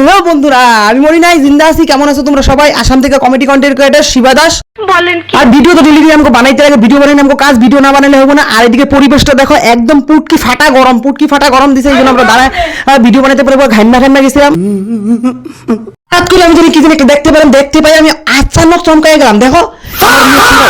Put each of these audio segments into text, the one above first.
Hello বন্ধুরা, আমি মরি নাই, জিন্দা আছি। কেমন আছো তোমরা সবাই? আসাম থেকে comedy content creator Shiva Das বলেন কি। আর ভিডিও তো ডেলি আমাকে বানাইতে লাগে, ভিডিও বানাইলে আমাকে কাজ, ভিডিও না বানাইলে হবে না। আর এদিকে পরিবেশটা দেখো, একদম পুটকি ফাটা গরম দিছে। এই জন্য আমরা দাঁড়ায় ভিডিও বানাইতে পারবো, ঘান্না গেছিলাম। হঠাৎ করে আমি যদি কি যেন একটা দেখতে পাই, আমি আচানক চমকাই গেলাম। দেখো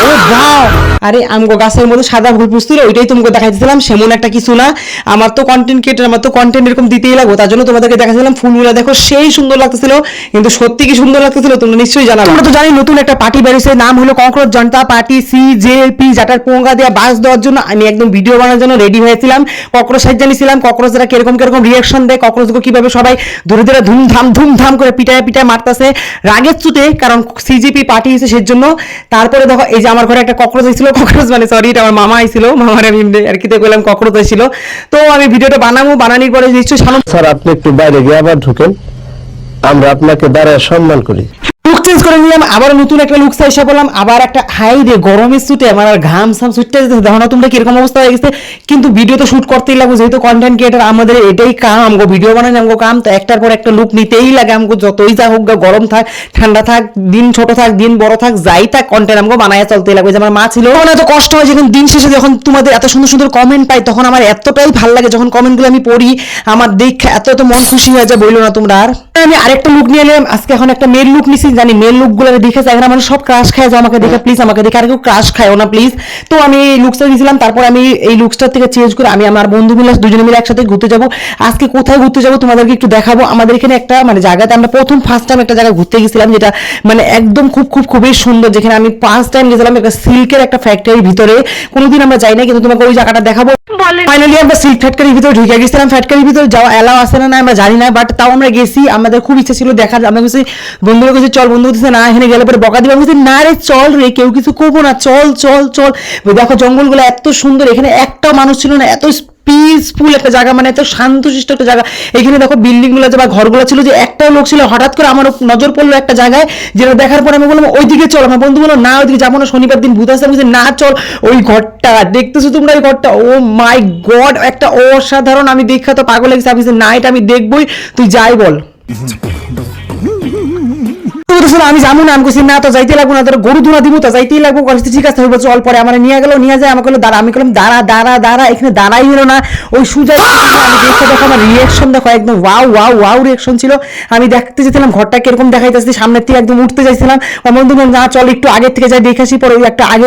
ও বাও, আরে আমগো গাছের মধ্যে সাদা ফুল পুষছিল, ওইটাই তোমাকে দেখাইছিলাম। সেমন একটা কিছু না, আমার তো কন্টেন্ট ক্রিয়েটর, আমার তো কন্টেন্ট এরকম দিতেই লাগবে, তার জন্য তোমাদেরকে দেখাচ্ছিলাম। ফুলগুলো দেখো সেই সুন্দর লাগতেছিল, কিন্তু সত্যি কি সুন্দর লাগতেছিল তোমরা নিশ্চয়ই জানাবে। আমরা তো জানি নতুন একটা পার্টি বেরিয়েছে, নাম হলো ককরোচ জনতা পার্টি CJP, যাটার পোঙ্গা দেওয়া বাস দেওয়ার জন্য আমি একদম ভিডিও বানানোর জন্য রেডি হয়েছিলাম। ককরোচ সাইজ জানিয়েছিলাম, ককরোচরা কিরকম রিয়াকশন দেয়, ককরোচগুলো কিভাবে সবাই ধরে ধুমধাম করে পিটায় মারতেছে রাগের চুতে, কারণ CJP পার্টি হয়েছে সেজন্য। তারপরে দেখো এই যে আমার ঘরে একটা ককরোচ হয়েছিল, ককরোচ মানে সরি, এটা আমার মামা আইছিল, মামার আমি আর কি বললাম ককরোচ হয়েছিল। তো আমি ভিডিওটা বানানোর পরে নিশ্চয়ই স্যার আপনি একটু বাইরে গিয়ে আবার ঢুকেন, আমরা আপনাকে দাঁড়ায় সম্মান করি। লুক চেঞ্জ করে নিলাম, আবার নতুন একটা লুক এসে বললাম, আবার একটা হাই রে গরমের সুটে আমার আর ঘাম ছুটতে যেতেছে। দেখো না তোমরা কিরকম অবস্থা হয়ে গেছে, কিন্তু ভিডিও তো শুট করতেই লাগবে, যেহেতু কন্টেন্ট ক্রিয়েটর আমাদের এটাই কাম, আমগো ভিডিও বানানো আমগো কাম। তো একটার পর একটা লুক নিতেই লাগে আমগো, যতই যা হোক, গরম থাক ঠান্ডা থাক, দিন ছোট থাক দিন বড় থাক, যাই থাক, কন্টেন্ট আমগো বানায় চলতেই লাগবে। যে আমার মা ছিল, তখন এত কষ্ট হয়, যখন দিন শেষে যখন তোমাদের এত সুন্দর কমেন্ট পাই, তখন আমার এতটাই ভালো লাগে। যখন কমেন্টগুলো আমি পড়ি, আমার দেখে এত মন খুশি হয়ে যায়, বললো না তোমরা। আর আমি আরেকটা লুক নিয়ে এলাম আজকে, এখন একটা মেল লুক নিছি। জানি মেল লুক গুলো দেখে চাই না, মানে সব ক্রাশ খায় যে আমাকে দেখে, প্লিজ আমাকে দেখে আর কেউ ক্রাশ খায়ও না প্লিজ। তো আমি এই লুকসটা দিয়েছিলাম, তারপর আমি এই লুকসটার থেকে চেঞ্জ করে আমি আমার বন্ধু মিলে দুজনে মিলে একসাথে ঘুরতে যাবো। আজকে কোথায় ঘুরতে যাবো তোমাদেরকে একটু দেখাবো। আমাদের এখানে একটা মানে জায়গাতে আমরা ফার্স্ট টাইম একটা জায়গায় ঘুরতে গেছিলাম, যেটা মানে একদম খুবই সুন্দর, যেখানে আমি ফার্স্ট টাইম গেছিলাম একটা সিল্কের একটা ফ্যাক্টরির ভিতরে। কোনোদিন আমরা যাই না, কিন্তু তোমাকে ওই জায়গাটা দেখাবো। ফাইনালি আমরা সিল্ক ফ্যাক্টরির ভিতরে ঢুকে গেছিলাম। ফ্যাক্টরির ভিতরে যাওয়া এলাও আছে না আমরা জানি না, বাট তাও আমরা গেছি। আমাদের খুব ইচ্ছা ছিল দেখার। আমরা গেছি, বন্ধুরা গেছি চল, বন্ধু বলতেছে না, এখানে গেলে পরে বকা দিবে। আমি বলছি না রে চল রে, কেউ কিছু করবো না, চল। দেখো জঙ্গলগুলো এত সুন্দর, এখানে একটা মানুষ ছিল না, এত পিসফুল একটা জায়গা, মানে এত শান্তশিষ্ট একটা জায়গা। এখানে দেখো বিল্ডিং গুলো বা ঘরগুলো ছিল, যে একটাও লোক ছিল। হঠাৎ করে আমার নজর পড়লো একটা জায়গায়, যেটা দেখার পর আমি বললাম ওইদিকে চল। আমার বন্ধু বললো না ওইদিকে যাবো না, শনিবার দিন ভূত আসছে। আমি বলছি না চল, ওই ঘরটা দেখতেছো তোমরা, ওই ঘরটা ও মাই গড একটা অসাধারণ, আমি দেখা তো পাগল লেগেছে। আমি না এটা আমি দেখবই, তুই যাই বল। আমি যাবো না, আমি বলছি না তো যাইতে লাগবো না, তোর গরু ধুনা দিব তো যাইতেই লাগবো। ঠিক আছে চল। পরে আমার নিয়ে যায়, আমাকে দাঁড়া, আমি বললাম দাঁড়া, এখানে দাঁড়াই হলো না, ওই সুজা। আমি দেখতে দেখো আমার রিয়েকশন দেখো, একদম ওয়াও রিয়েকশন ছিল। আমি দেখতে যেছিলাম ঘরটা কিরকম দেখাইতেছি, সামনের থেকে একদম উঠতে চাইছিলাম। বন্ধু না চল একটু আগের থেকে যাই দেখে আসি। পরে ওই একটা আগে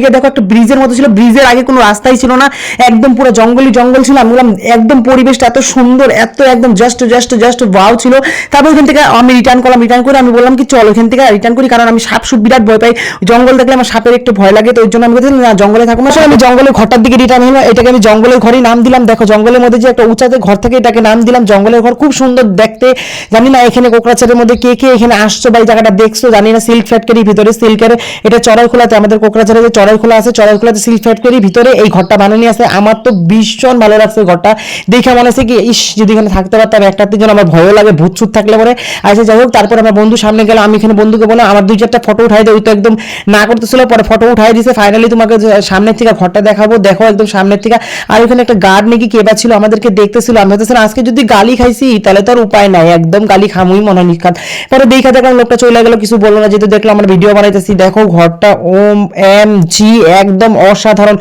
গিয়ে দেখো একটা ব্রিজের মতো ছিল, ব্রিজের আগে কোনো রাস্তাই ছিল না, একদম পুরো জঙ্গল ছিল। আমি বললাম একদম পরিবেশটা এত সুন্দর, এত একদম জাস্ট ওয়াও ছিল। তারপর ওখান থেকে আমি রিটার্ন করে আমি বললাম কি চল ওখান থেকে রিটার্ন করি, কারণ আমি সাপ বিরাট ভয় পাই, জঙ্গল দেখলে আমার সাপের একটু ভয় লাগে। তো ওই জন্য আমি বলছি না জঙ্গলে থাকবো না। আমি জঙ্গলের ঘরটার দিকে রিটার্ন হলো, এটাকে আমি জঙ্গলের ঘরই নাম দিলাম। দেখো জঙ্গলের মধ্যে যে একটা উঁচাতে ঘর থেকে, এটাকে নাম দিলাম জঙ্গলের ঘর। খুব সুন্দর দেখতে। জানি না এখানে কোকরাঝারের মধ্যে কে এখানে আসছো বা এই জায়গাটা দেখছো জানি না। সিল্ক ফ্যাক্টরির ভিতরে, সিল্কের এটা চড়াইখোলাতে, আমাদের কোকরাঝারে যে চড়াইখোলা আছে, চড়াইখোলাতে সিল্ক ফ্যাক্টরির ভিতরে এই ঘরটা বানানো আছে। আমার তো ভীষণ ভালো লাগছে ঘরটা দেখে, মনে হচ্ছে কি ইস যদি এখানে থাকতে পারতাম। একটা জন্য আমার ভয়ও লাগে, ভূত থাকলে পরে। আচ্ছা যাই হোক, তারপর আমার বন্ধু সামনে গেল, আমি এখানে বন্ধুকে বললাম আমার 2-4টা ফটো উঠাই দেয়। ওই তো একদম না করতেছিল, পরে ফটো উঠাই দিয়েছে। ফাইনালি তোমাকে সামনের থেকে ঘরটা দেখাবো, দেখো একদম সামনের থেকে। আর ওখানে একটা গার্ড নাকি কেবা ছিল, আমাদেরকে দেখতেছিল। আমি ভাবতেছিলাম আজকে যদি গালি খাইছি তাহলে তো আর উপায় নাই, একদম গালি খামুই মনে হয় নিখাত। পরে দেখা দেখলাম লোকটা চলে গেল, কিছু বললো না, যেহেতু দেখলাম আমরা ভিডিও বানাইতেছি। দেখো ঘরটা OMG একদম অসাধারণ,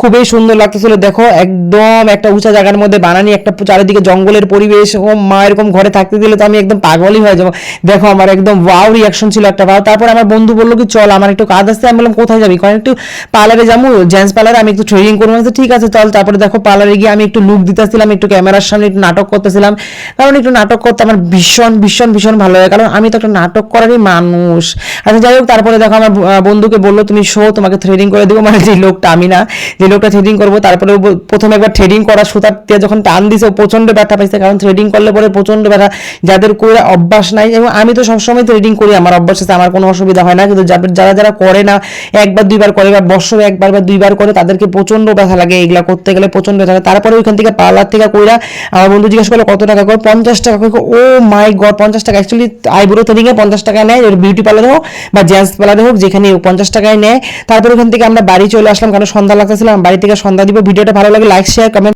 খুবই সুন্দর লাগতেছিল। দেখো একদম একটা উঁচা জায়গার মধ্যে বানানি, একটা চারিদিকে জঙ্গলের পরিবেশ। ও মা, এরকম ঘরে থাকতে দিলে তো আমি একদম পাগলই হয়ে যাবো। দেখো আমার একদম ওয়াও রিয়াকশন ছিল একটা ভাও। তারপর আমার বন্ধু বললো কি চল আমার একটু কাজ আসছে। আমি বললাম কোথায় যাবি? কারণ একটু পার্লারে যাবো, জেন্টস পার্লারে, আমি একটু ট্রেনিং করবো। ঠিক আছে চল। তারপরে দেখো পার্লারে গিয়ে আমি একটু লুক দিতেছিলাম, একটু ক্যামেরার সামনে একটু নাটক করতেছিলাম, কারণ একটু নাটক করতে আমার ভীষণ ভালো লাগে, কারণ আমি তো একটা নাটক করারই মানুষ। আচ্ছা যাই হোক, তারপরে দেখো আমার বন্ধুকে বললো তুমি তোমাকে থ্রেডিং করে দেবো, মানে যে লোকটা আমি না, যে লোকটা থ্রেডিং করবো। তারপরে প্রথমে একবার থ্রেডিং করা সুতার দিয়ে যখন টান দিছে, প্রচন্ড ব্যথা পাইছে, কারণ থ্রেডিং করলে পরে প্রচন্ড ব্যথা, যাদের করে অভ্যাস নাই। এবং আমি তো সবসময় থ্রেডিং করি, আমার অভ্যাস আছে, আমার কোনো অসুবিধা হয় না। কিন্তু যারা করে না, একবার দুইবার করে বা বছরে একবার বা দুইবার করে, তাদেরকে প্রচন্ড ব্যথা লাগে, এগুলা করতে গেলে প্রচন্ড ব্যথা লাগে। তারপরে ওইখান থেকে পার্লার থেকে কইরা আমার বন্ধু জিজ্ঞেস করলো কত টাকা করে, 50 টাকা করে। ও মাই গড, 50 টাকা। অ্যাকচুয়ালি আইব্রো থ্রেডিং এ 50 টাকা নেয়, বিউটি পার্লারে হোক বা জেন্টস পার্লারে হোক, যেখানে 50 টাকায় নেয়। তারপর ওখান থেকে আমরা বাড়ি চলে আসলাম, কারণ সন্ধ্যা লাগতেছিলাম, বাড়ি থেকে সন্ধ্যা দিব। ভিডিওটা ভালো লাগে লাইক শেয়ার কমেন্ট